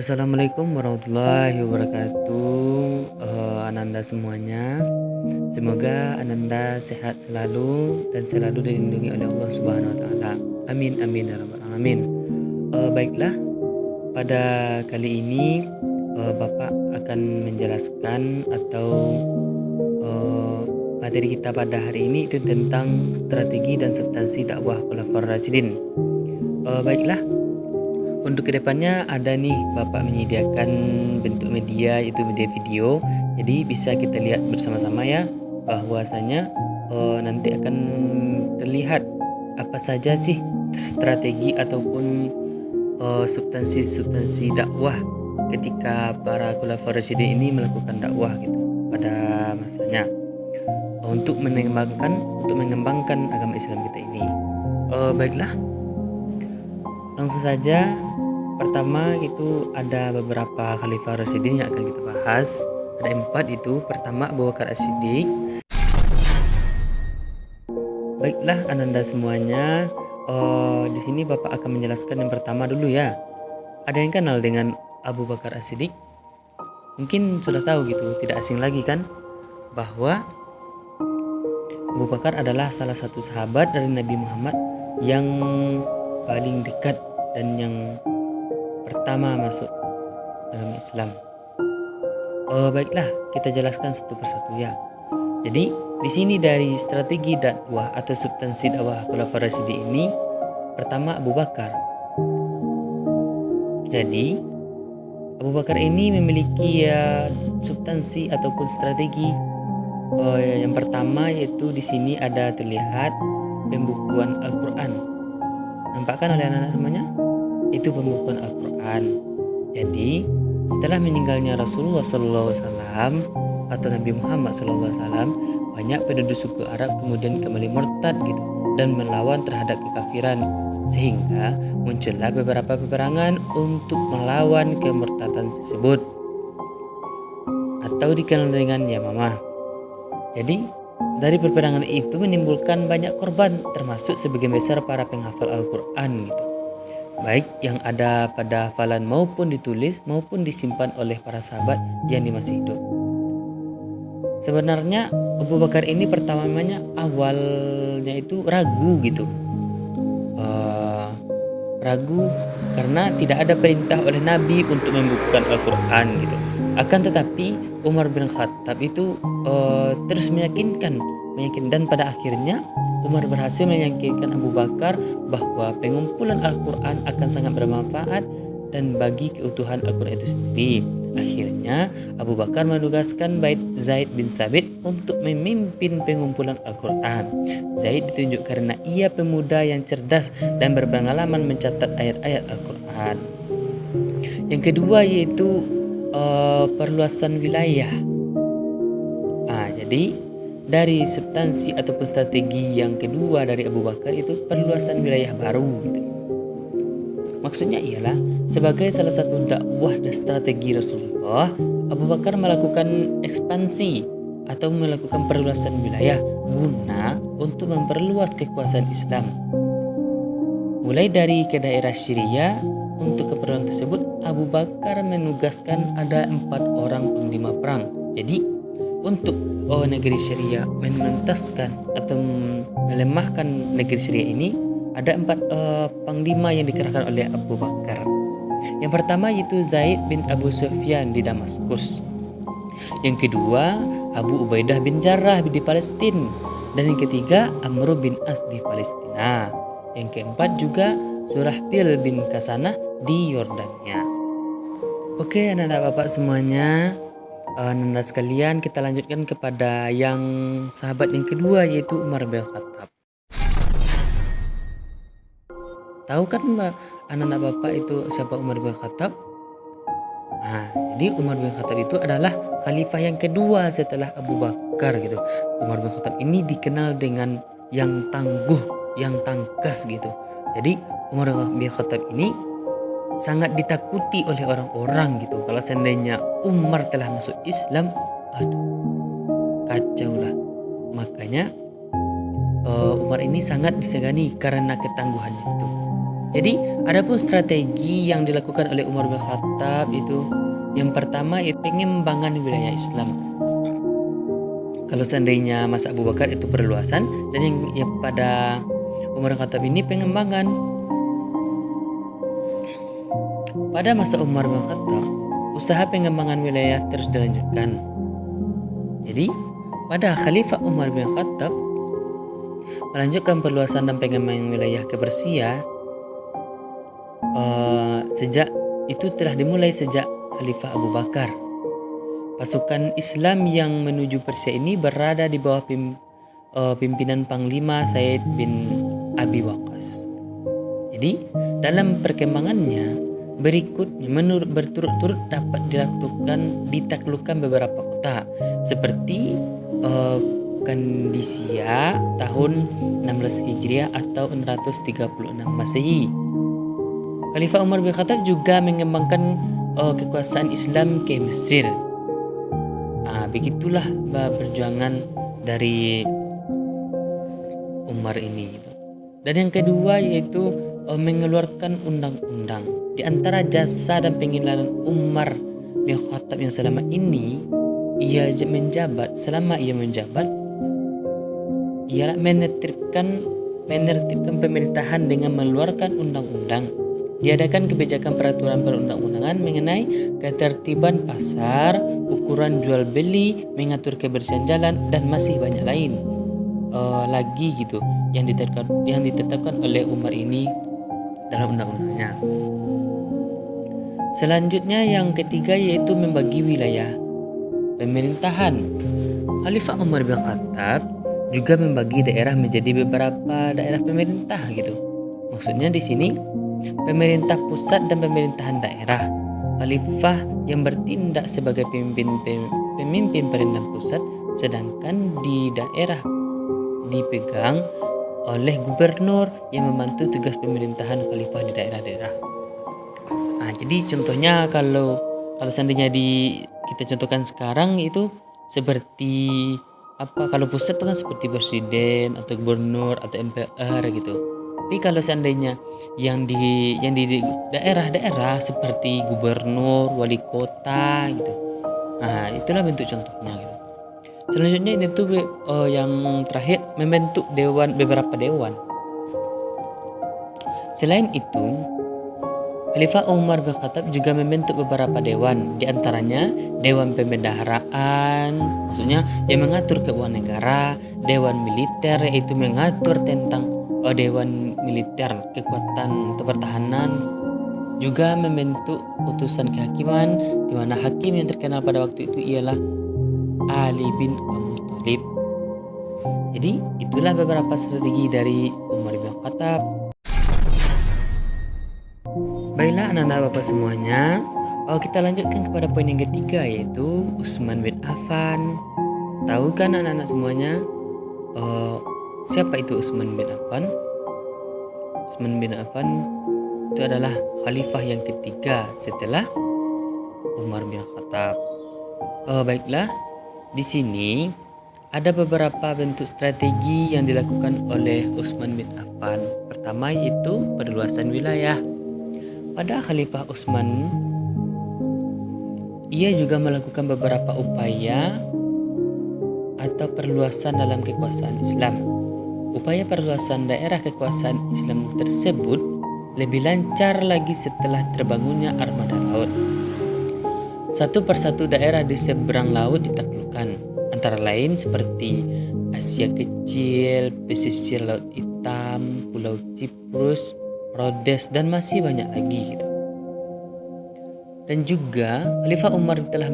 Assalamualaikum warahmatullahi wabarakatuh. Ananda semuanya. Semoga Ananda sehat selalu dan selalu dilindungi oleh Allah Subhanahu wa taala. Amin amin ya rabbal alamin. Baiklah, pada kali ini Bapak akan menjelaskan atau eh, materi kita pada hari ini itu tentang strategi dan substansi dakwah Khulafaur Rasyidin. Baiklah, untuk kedepannya ada nih Bapak menyediakan bentuk media, yaitu media video. Jadi bisa kita lihat bersama-sama ya, bahwasanya nanti akan terlihat apa saja sih strategi ataupun substansi dakwah ketika para Khulafaur Rasyidin ini melakukan dakwah gitu pada masanya, untuk mengembangkan agama Islam kita ini. Baiklah, langsung saja. Pertama itu ada beberapa Khalifah Rasyidin yang akan kita bahas. Ada 4 itu. Pertama Abu Bakar As-Siddiq. Baiklah Ananda semuanya, di sini Bapak akan menjelaskan yang pertama dulu ya. Ada yang kenal dengan Abu Bakar As-Siddiq? Mungkin sudah tahu gitu, tidak asing lagi kan, bahwa Abu Bakar adalah salah satu sahabat dari Nabi Muhammad yang paling dekat dan yang pertama masuk agama Islam. Baiklah, kita jelaskan satu persatu ya. Jadi di sini dari strategi dakwah atau substansi dakwah Khulafaur Rasyidin ini, pertama Abu Bakar. Jadi Abu Bakar ini memiliki substansi ataupun strategi. Yang pertama yaitu di sini ada terlihat pembukuan Al-Quran. Nampakkan oleh anak-anak semuanya? Itu pembukuan Al-Quran. Jadi setelah meninggalnya Rasulullah SAW atau Nabi Muhammad SAW, banyak penduduk suku Arab kemudian kembali murtad gitu dan melawan terhadap kekafiran, sehingga muncullah beberapa peperangan untuk melawan kemurtadan tersebut atau dikenal dengan Yamamah. Jadi dari peperangan itu menimbulkan banyak korban, termasuk sebagian besar para penghafal Al-Quran gitu, baik yang ada pada hafalan maupun ditulis maupun disimpan oleh para sahabat yang masih hidup. Sebenarnya Abu Bakar ini pertamanya awalnya itu ragu gitu, ragu karena tidak ada perintah oleh Nabi untuk membukukan Al-Quran gitu. Akan tetapi Umar bin Khattab itu terus meyakinkan, dan pada akhirnya Umar berhasil meyakinkan Abu Bakar bahwa pengumpulan Al-Quran akan sangat bermanfaat dan bagi keutuhan Al-Quran itu sendiri. Akhirnya Abu Bakar menugaskan Zaid bin Sabit untuk memimpin pengumpulan Al-Quran. Zaid ditunjuk karena ia pemuda yang cerdas dan berpengalaman mencatat ayat-ayat Al-Quran. Yang kedua yaitu perluasan wilayah. Jadi dari substansi ataupun strategi yang kedua dari Abu Bakar itu perluasan wilayah baru gitu. Maksudnya ialah sebagai salah satu dakwah dan strategi Rasulullah, Abu Bakar melakukan ekspansi atau melakukan perluasan wilayah guna untuk memperluas kekuasaan Islam. Mulai dari ke daerah Syria. Untuk keperluan tersebut Abu Bakar menugaskan ada 4 orang panglima perang. Jadi untuk negeri Syria menuntaskan atau melemahkan negeri Syria ini, ada 4 panglima yang dikerahkan oleh Abu Bakar. Yang pertama yaitu Zaid bin Abu Sufyan di Damaskus. Yang kedua Abu Ubaidah bin Jarrah di Palestina. Dan yang ketiga Amr bin As di Palestina. Yang keempat juga Surahbil bin Kasanah di Yordania. Oke anak-anak bapak semuanya, anak sekalian, kita lanjutkan kepada yang sahabat yang kedua yaitu Umar bin Khattab. Tahu kan anak-anak bapak itu siapa Umar bin Khattab? Jadi Umar bin Khattab itu adalah khalifah yang kedua setelah Abu Bakar gitu. Umar bin Khattab ini dikenal dengan yang tangguh, yang tangkas gitu. Jadi Umar bin Khattab ini sangat ditakuti oleh orang-orang gitu. Kalau seandainya Umar telah masuk Islam, kacau lah. Makanya Umar ini sangat disegani karena ketangguhannya itu. Jadi adapun strategi yang dilakukan oleh Umar bin Khattab itu, yang pertama itu pengen membangun wilayah Islam. Kalau seandainya masa Abu Bakar itu perluasan, dan yang pada Umar bin Khattab ini pengembangan. Pada masa Umar bin Khattab, usaha pengembangan wilayah terus dilanjutkan. Jadi pada Khalifah Umar bin Khattab melanjutkan perluasan dan pengembangan wilayah ke Persia. Sejak itu telah dimulai sejak Khalifah Abu Bakar. Pasukan Islam yang menuju Persia ini berada di bawah pimpinan Panglima Said bin Abi Waqqas. Jadi dalam perkembangannya berikutnya berturut-turut dapat ditaklukkan beberapa kota seperti Kandisia tahun 16 Hijriah atau 636 Masehi. Khalifah Umar bin Khattab juga mengembangkan kekuasaan Islam ke Mesir. Begitulah perjuangan dari Umar ini. Dan yang kedua yaitu mengeluarkan undang-undang. Di antara jasa dan pengenalan Umar bin Khattab yang selama ia menjabat ialah menertibkan pemerintahan dengan mengeluarkan undang-undang. Diadakan kebijakan peraturan perundang-undangan mengenai ketertiban pasar, ukuran jual beli, mengatur kebersihan jalan, dan masih banyak lain lagi gitu yang ditetapkan oleh Umar ini dalam undang-undangnya. Selanjutnya yang ketiga yaitu membagi wilayah pemerintahan. Khalifah Umar bin Khattab juga membagi daerah menjadi beberapa daerah pemerintah gitu. Maksudnya di sini pemerintah pusat dan pemerintahan daerah. Khalifah yang bertindak sebagai pemimpin pemerintahan pusat, sedangkan di daerah dipegang oleh gubernur yang membantu tugas pemerintahan khalifah di daerah-daerah. Jadi contohnya kalau seandainya kita contohkan sekarang itu seperti kalau pusat itu kan seperti presiden atau gubernur atau MPR gitu. Tapi kalau seandainya yang di daerah-daerah seperti gubernur, wali kota gitu. Itulah bentuk contohnya gitu. Selanjutnya itu yang terakhir membentuk beberapa dewan. Selain itu, Khalifah Umar bin Khattab juga membentuk beberapa dewan, di antaranya Dewan Pembendaharaan, maksudnya yang mengatur keuangan negara, Dewan Militer yaitu mengatur tentang Dewan Militer, kekuatan atau pertahanan, juga membentuk putusan kehakiman, di mana hakim yang terkenal pada waktu itu ialah Ali bin Abu Thalib. Jadi itulah beberapa strategi dari Umar bin Khattab. Baiklah anak-anak bapak semuanya, kita lanjutkan kepada poin yang ketiga yaitu Utsman bin Affan. Tahu kan anak-anak semuanya siapa itu Utsman bin Affan? Utsman bin Affan itu adalah khalifah yang ketiga setelah Umar bin Khattab. Baiklah, di sini ada beberapa bentuk strategi yang dilakukan oleh Utsman bin Affan. Pertama yaitu perluasan wilayah. Pada Khalifah Utsman, ia juga melakukan beberapa upaya atau perluasan dalam kekuasaan Islam. Upaya perluasan daerah kekuasaan Islam tersebut lebih lancar lagi setelah terbangunnya armada laut. Satu persatu daerah di seberang laut ditaklukkan, antara lain seperti Asia Kecil, pesisir Laut Hitam, Pulau Siprus, Rhodes, dan masih banyak lagi gitu. Dan juga Khalifah Umar telah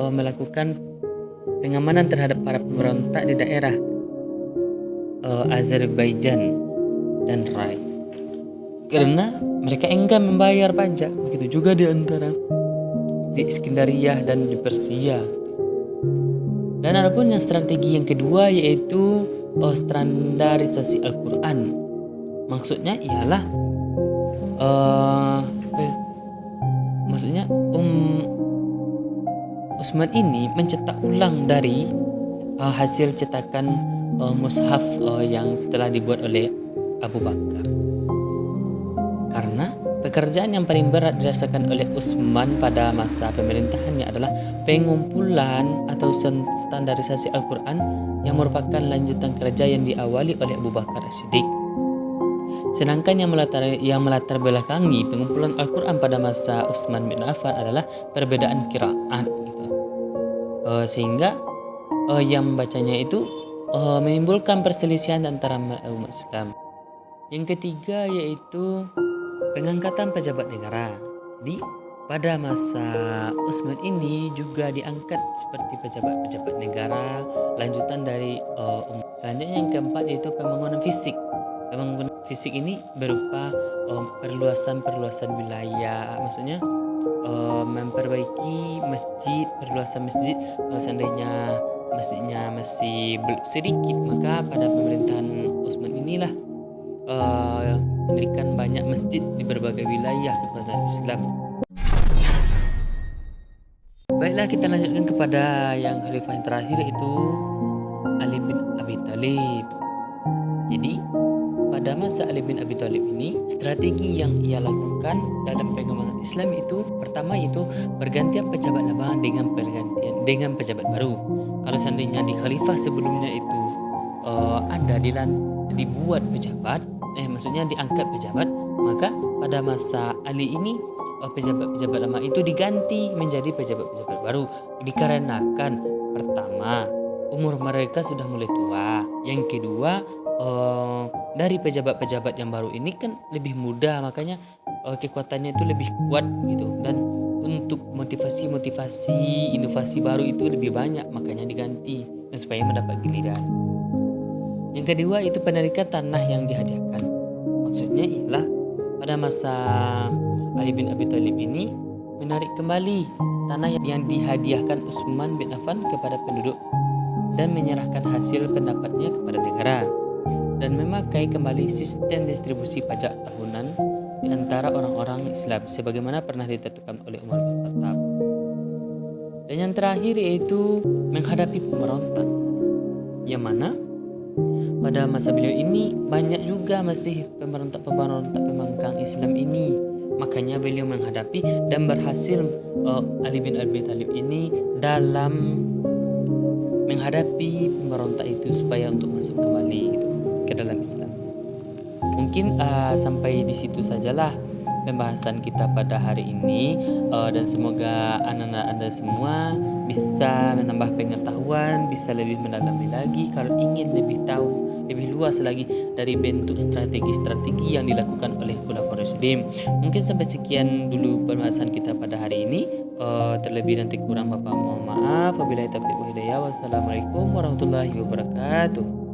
melakukan pengamanan terhadap para pemberontak di daerah Azerbaijan dan Rai karena mereka enggan membayar pajak. Begitu juga di antara di Iskandariyah dan di Persia. Dan adapun yang strategi yang kedua yaitu standarisasi Al-Quran. Maksudnya ialah Utsman ini mencetak ulang dari hasil cetakan mushaf yang setelah dibuat oleh Abu Bakar. Karena pekerjaan yang paling berat dirasakan oleh Utsman pada masa pemerintahannya adalah pengumpulan atau standarisasi Al-Quran yang merupakan lanjutan kerja yang diawali oleh Abu Bakar As-Siddiq. Sedangkan yang melatar belakangi pengumpulan Al-Quran pada masa Utsman bin Affan adalah perbedaan qiraat gitu. Sehingga yang membacanya itu menimbulkan perselisihan antara umat Islam. Yang ketiga yaitu pengangkatan pejabat negara. Jadi pada masa Utsman ini juga diangkat seperti pejabat-pejabat negara lanjutan dari Selanjutnya yang keempat yaitu pembangunan fisik. Pembangunan fisik ini berupa perluasan wilayah, maksudnya memperbaiki masjid, perluasan masjid. Kalau seandainya masjidnya masih sedikit, maka pada pemerintahan Utsman inilah mendirikan banyak masjid di berbagai wilayah kekuasaan Islam. Baiklah, kita lanjutkan kepada yang khalifah yang terakhir yaitu Ali bin Abi Thalib. Jadi pada masa Ali bin Abi Thalib ini, strategi yang ia lakukan dalam pengembangan Islam itu pertama itu pergantian pejabat lama dengan pejabat baru. Kalau seandainya di khalifah sebelumnya itu dibuat pejabat, maksudnya diangkat pejabat, maka pada masa Ali ini pejabat-pejabat lama itu diganti menjadi pejabat-pejabat baru dikarenakan pertama umur mereka sudah mulai tua, yang kedua dari pejabat-pejabat yang baru ini kan lebih muda, makanya kekuatannya itu lebih kuat gitu, dan untuk motivasi inovasi baru itu lebih banyak, makanya diganti dan supaya mendapat giliran. Yang kedua itu penarikan tanah yang dihadiahkan. Maksudnya ialah pada masa Ali bin Abi Thalib ini menarik kembali tanah yang dihadiahkan Utsman bin Affan kepada penduduk dan menyerahkan hasil pendapatnya kepada negara, dan memakai kembali sistem distribusi pajak tahunan di antara orang-orang Islam sebagaimana pernah ditetapkan oleh Umar bin Khattab. Dan yang terakhir yaitu menghadapi pemberontak, yang mana pada masa beliau ini banyak juga masih pemberontak pembangkang Islam ini. Makanya beliau menghadapi dan berhasil Ali bin Abi Thalib ini dalam menghadapi pemberontak itu supaya untuk masuk kembali gitu, ke dalam Islam. Mungkin sampai di situ sajalah pembahasan kita pada hari ini, dan semoga anak-anak Anda semua bisa menambah pengetahuan, bisa lebih mendalami lagi kalau ingin lebih tahu lebih luas lagi dari bentuk strategi-strategi yang dilakukan oleh Khulafaur Rasyidin. Mungkin sampai sekian dulu pembahasan kita pada hari ini. Terlebih nanti kurang Bapak mohon maaf. Wabillahi taufiq wal hidayah. Wassalamualaikum warahmatullahi wabarakatuh.